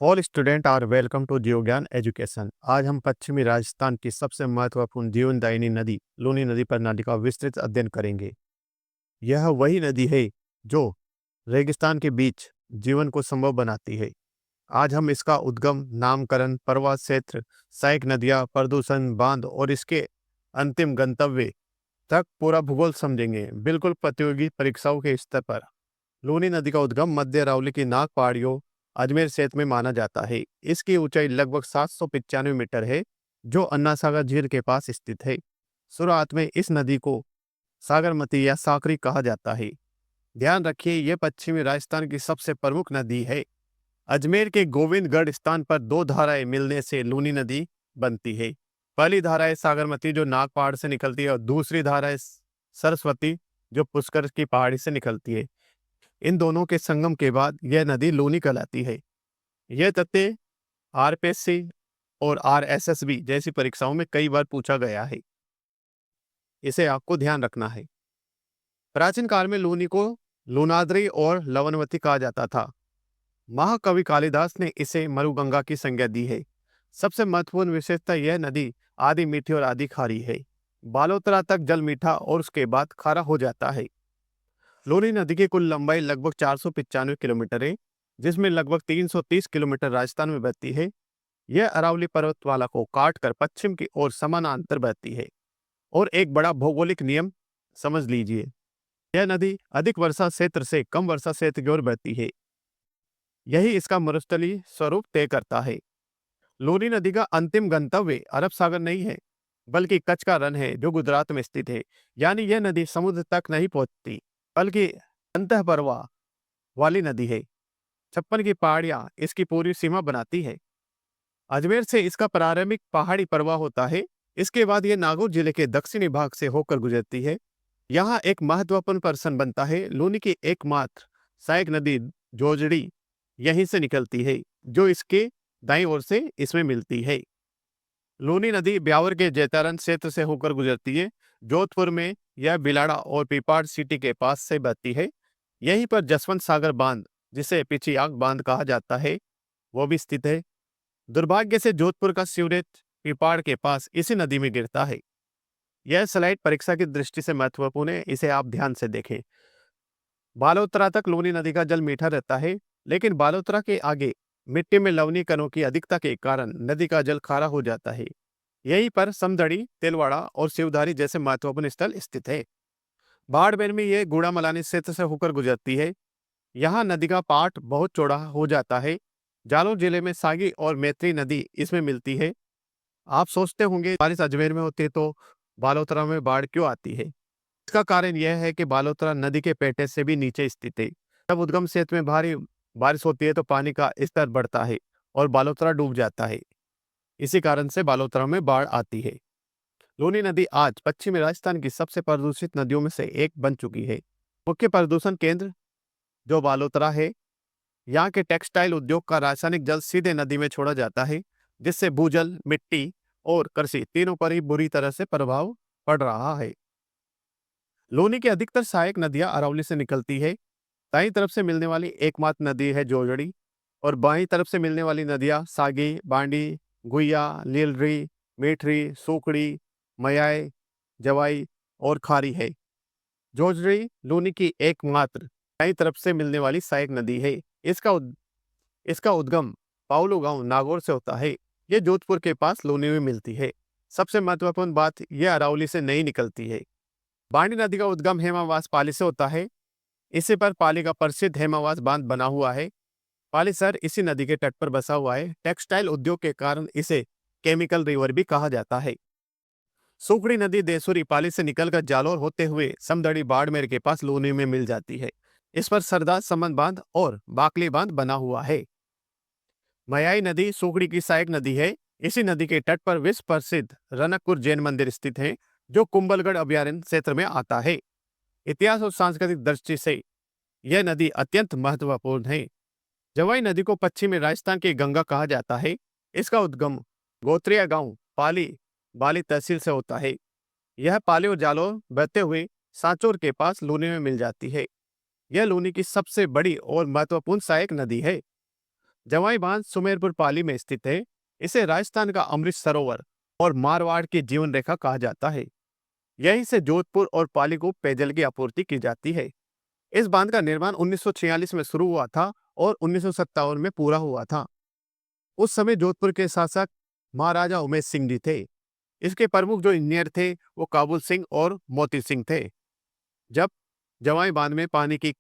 All student are welcome to Jeevgyan education. आज हम पश्चिमी राजस्थान की सबसे महत्वपूर्ण जीवनदायिनी नदी लूनी नदी प्रणाली का विस्तृत अध्ययन करेंगे। यह वही नदी है जो रेगिस्तान के बीच जीवन को संभव बनाती है। आज हम इसका उद्गम, नामकरण, प्रवाह क्षेत्र, सहायक नदियां, प्रदूषण, बांध और इसके अंतिम गंतव्य तक पूरा भूगोल समझेंगे, बिल्कुल प्रतियोगी परीक्षाओं के स्तर पर। लूनी नदी का उद्गम मध्य अरावली की नाग पहाड़ियों अजमेर क्षेत्र में माना जाता है। इसकी ऊंचाई लगभग 795 मीटर है, जो अन्ना सागर झील के पास स्थित है। शुरुआत में इस नदी को सागरमती या साकरी कहा जाता है। ध्यान रखिए, यह पश्चिमी राजस्थान की सबसे प्रमुख नदी है। अजमेर के गोविंदगढ़ स्थान पर दो धाराएं मिलने से लूनी नदी बनती है। पहली धारा है सागरमती, जो नाग पहाड़ से निकलती है, और दूसरी धारा है सरस्वती, जो पुष्कर की पहाड़ी से निकलती है। इन दोनों के संगम के बाद यह नदी लूनी कहलाती है। यह तथ्य आरपीएससी और आरएसएसबी जैसी परीक्षाओं में कई बार पूछा गया है। इसे आपको ध्यान रखना है। प्राचीन काल में लूनी को लूनाद्री और लवणवती कहा जाता था। महाकवि कालिदास ने इसे मरुगंगा की संज्ञा दी है। सबसे महत्वपूर्ण विशेषता, यह नदी आधी मीठी और आधी खारी है। बालोतरा तक जल मीठा और उसके बाद खारा हो जाता है। लूनी नदी की कुल लंबाई लगभग 495 किलोमीटर है, जिसमें लगभग 330 किलोमीटर राजस्थान में बहती है। यह अरावली पर्वतमाला को काट कर पश्चिम की ओर समानांतर बहती है। और एक बड़ा भौगोलिक नियम समझ लीजिए, यह नदी अधिक वर्षा क्षेत्र से कम वर्षा क्षेत्र की ओर बहती है। यही इसका मरुस्थलीय स्वरूप तय करता है। लूनी नदी का अंतिम गंतव्य अरब सागर नहीं है, बल्कि कच्छ का रण है, जो गुजरात में स्थित है। यानी यह नदी समुद्र तक नहीं पहुंचती, बल्कि अंतः प्रवाह वाली नदी है। 56 की पहाड़ियां इसकी पूरी सीमा बनाती है। अजमेर से इसका प्रारंभिक पहाड़ी प्रवाह होता है। इसके बाद यह नागौर जिले के दक्षिणी भाग से होकर गुजरती है। यहाँ एक महत्वपूर्ण प्रश्न बनता है। लूनी की एकमात्र सहायक नदी जोजड़ी यहीं से निकलती है, जो इसके दाईं ओर से इसमें मिलती है। लूनी नदी ब्यावर के जैतारण क्षेत्र से होकर गुजरती है। जोधपुर में यह बिलाड़ा और पीपाड़ सिटी के पास से बहती है। यहीं पर जसवंत सागर बांध, जिसे पिछियाक बांध कहा जाता है, वो भी स्थित है। दुर्भाग्य से जोधपुर का सीवरेज पीपाड़ के पास इसी नदी में गिरता है। यह स्लाइड परीक्षा की दृष्टि से महत्वपूर्ण है, इसे आप ध्यान से देखें। बालोतरा तक लूनी नदी का जल मीठा रहता है, लेकिन बालोतरा के आगे मिट्टी में लवणीय कणों की अधिकता के कारण नदी का जल खारा हो जाता है। यहीं पर समदड़ी, तेलवाड़ा और शिवधारी जैसे महत्वपूर्ण स्थल स्थित है। बाड़मेर में यह गुड़ामलानी क्षेत्र से होकर गुजरती है। यहाँ नदी का पाट बहुत चौड़ा हो जाता है। जालौर जिले में सागी और मैत्री नदी इसमें मिलती है। आप सोचते होंगे, बारिश अजमेर में होती है तो बालोतरा में बाढ़ क्यों आती है? इसका कारण यह है कि बालोतरा नदी के पेटे से भी नीचे स्थित है। जब उद्गम क्षेत्र में भारी बारिश होती है तो पानी का स्तर बढ़ता है और बालोतरा डूब जाता है। इसी कारण से बालोतरा में बाढ़ आती है। लूनी नदी आज पश्चिमी राजस्थान की सबसे प्रदूषित नदियों में से एक बन चुकी है। मुख्य प्रदूषण केंद्र जो बालोतरा है। यहाँ के टेक्सटाइल उद्योग का रासायनिक जल सीधे नदी में छोड़ा जाता है, जिससे भूजल, मिट्टी और कृषि तीनों पर ही बुरी तरह से प्रभाव पड़ रहा है। लूनी की अधिकतर सहायक नदियां अरावली से निकलती है। दाईं तरफ से मिलने वाली एकमात्र नदी है जोजड़ी, और बाईं तरफ से मिलने वाली नदियां सागी, बांडी, गुइया, लीलरी, मीठरी, सूकड़ी, मयाय, जवाई और खारी है। जोजड़ी लूनी की एकमात्र दाईं तरफ से मिलने वाली सहायक नदी है। इसका उद्गम पाउलू गांव नागौर से होता है। यह जोधपुर के पास लूनी में मिलती है। सबसे महत्वपूर्ण बात, यह अरावली से नहीं निकलती है। बांडी नदी का उद्गम हेमावास पाली से होता है। इसी पर पाली का प्रसिद्ध हेमावास बांध बना हुआ है। पाली शहर इसी नदी के तट पर बसा हुआ है। टेक्सटाइल उद्योग के कारण इसे केमिकल रिवर भी कहा जाता है। सुखड़ी नदी देसुरी पाली से निकलकर जालौर होते हुए समदड़ी बाड़मेर के पास लूनी में मिल जाती है। इस पर सरदार संबंध बांध और बाकली बांध बना हुआ है। मयाई नदी सुखड़ी की सहायक नदी है। इसी नदी के तट पर विश्व प्रसिद्ध रनकपुर जैन मंदिर स्थित है, जो कुंभलगढ़ अभयारण्य क्षेत्र में आता है। इतिहास और सांस्कृतिक दृष्टि से यह नदी अत्यंत महत्वपूर्ण है। जवाई नदी को पश्चिमी राजस्थान की गंगा कहा जाता है। इसका उद्गम गोत्रिया गांव पाली बाली तहसील से होता है। यह पाली और जालौर बहते हुए सांचौर के पास लूनी में मिल जाती है। यह लूनी की सबसे बड़ी और महत्वपूर्ण सहायक नदी है। जवाई बांध सुमेरपुर पाली में स्थित है। इसे राजस्थान का अमृत सरोवर और मारवाड़ की जीवन रेखा कहा जाता है। यहीं से जोधपुर और पाली को पेयजल की आपूर्ति की जाती है। इस बांध का निर्माण 1946 में शुरू हुआ था और 1957 में पूरा हुआ था। उस समय जोधपुर के शासक महाराजा उमेश सिंह जी थे। इसके प्रमुख जो इंजीनियर थे वो काबुल सिंह और मोती सिंह थे। जब जवाई बांध में पानी की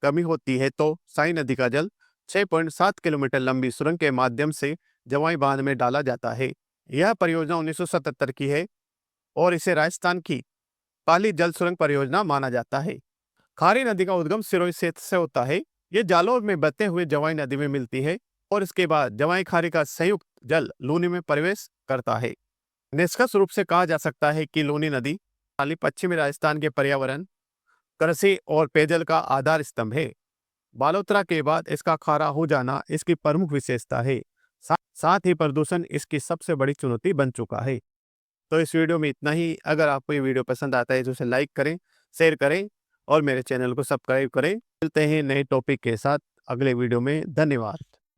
कमी होती है तो साई नदी का जल 6.7 किलोमीटर लंबी सुरंग के माध्यम से जवाई बांध में डाला जाता है। यह परियोजना 1977 की है और इसे राजस्थान की पहली जल सुरंग परियोजना माना जाता है। खारी नदी का उद्गम सिरोही क्षेत्र से होता है। ये जालौर में बहते हुए जवाई नदी में मिलती है और इसके बाद जवाई खारी का संयुक्त जल लूनी में प्रवेश करता है। निष्कर्ष रूप से कहा जा सकता है कि लूनी नदी हाली पश्चिमी राजस्थान के पर्यावरण, कृषि और पेयजल का आधार स्तंभ है। बालोतरा के बाद इसका खारा हो जाना इसकी प्रमुख विशेषता है। साथ ही प्रदूषण इसकी सबसे बड़ी चुनौती बन चुका है। तो इस वीडियो में इतना ही। अगर आपको ये वीडियो पसंद आता है तो उसे लाइक करें, शेयर करें और मेरे चैनल को सब्सक्राइब करें। मिलते हैं नए टॉपिक के साथ अगले वीडियो में। धन्यवाद।